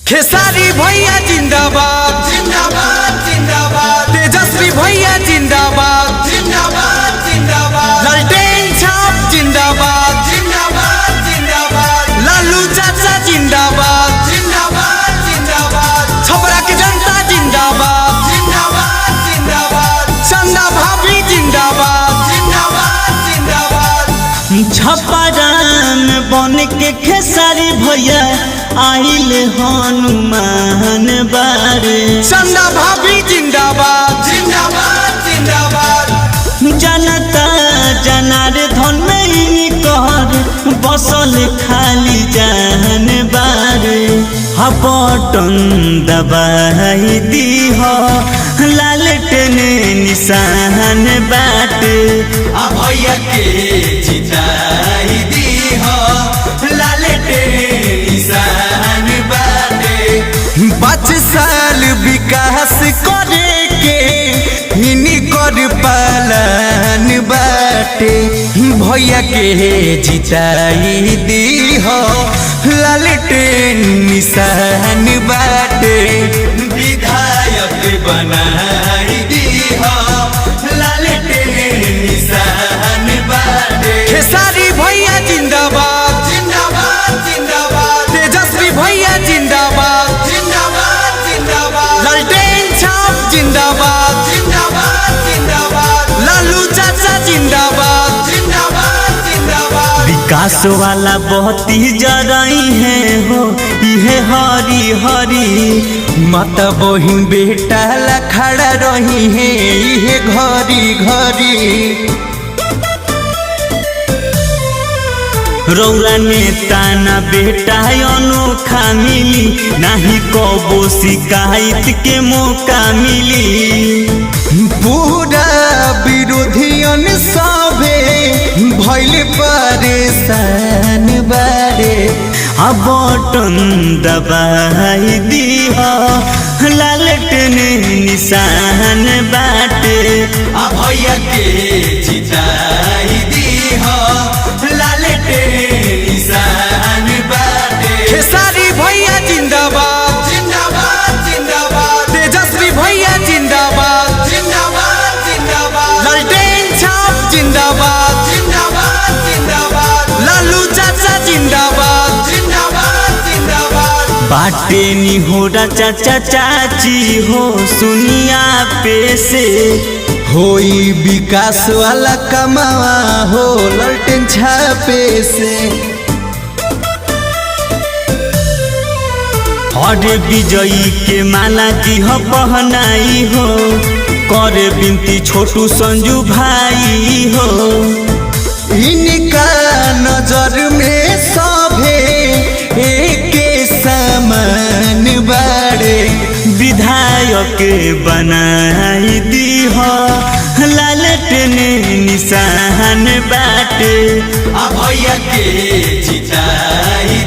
खेसारी भैया जिंदाबाद जिंदाबाद जिंदाबाद तेजस्वी भैया जिंदाबाद जिंदाबाद जिंदाबाद लालटेन छाप जिंदाबाद जिंदाबाद जिंदाबाद लालू चाचा जिंदाबाद जिंदाबाद जिंदाबाद छपरा की जनता जिंदाबाद जिंदाबाद जिंदाबाद चंदा भाभी जिंदाबाद जिंदाबाद जिंदाबाद छपरान बन के खेसारी भैया आइल हनुमान बारे चंदा भाभी जिंदाबाद जिंदाबाद जिंदाबाद जनता जनार्दन में कहर बसल खाली जान बारे बटन दबाई दी हो लालटेन निशान बाटे भैया के जिताई दी हो लालटेन निशान बाटे 5 साल विकास करे के हिनी कर पालन बाटे भैया के जिताई दी हो लालटेन निशान बाटे विधायक बनाई दी हो लालटेन निशान बाटे खेसारी भैया जिंदाबाद जिंदाबाद जिंदाबाद तेजस्वी भैया जिंदाबाद जिंदाबाद जिंदाबाद लालटेन छाप जिंदाबाद जिंदाबाद जिंदाबाद लालू चाचा जिंदाबाद जिंदाबाद जिंदाबाद विकास वाला बहुत ही जराई है हो इहे हरी हरी माता बहिन बेटा ला खड़ा रही है इहे घरी घरी रौरा नेता ना बेटा अनोखा मिली नाही कबो शिकायत के मौका मिली पूरा विरोधियन सभे भइल परेशान बारे बटन दबाई दी हो लालटेन निशान बाटे भैया के जिताई दी हो लालटेन निशान बाटे खेसारी भैया जिंदाबाद जिंदाबाद जिंदाबाद तेजस्वी भैया जिंदाबाद जिंदाबाद जिंदाबाद लालटेन छाप जिंदाबाद जिंदाबाद जिंदाबाद लालू चाचा जिंदाबाद जिंदाबाद जिंदाबाद बाटे निहोरा चाचा चाची हो सुनिया पेसे होई विकास वाला कमावा हो लालटेन छापे से हर विजयी के माला जी हो पहनाई हो कर बिनती छोटू संजू भाई हो इनका नजर में सभे एक समान बारे विधायक बनाई दी हो लालटेन निशान बाटे भैया के जिताई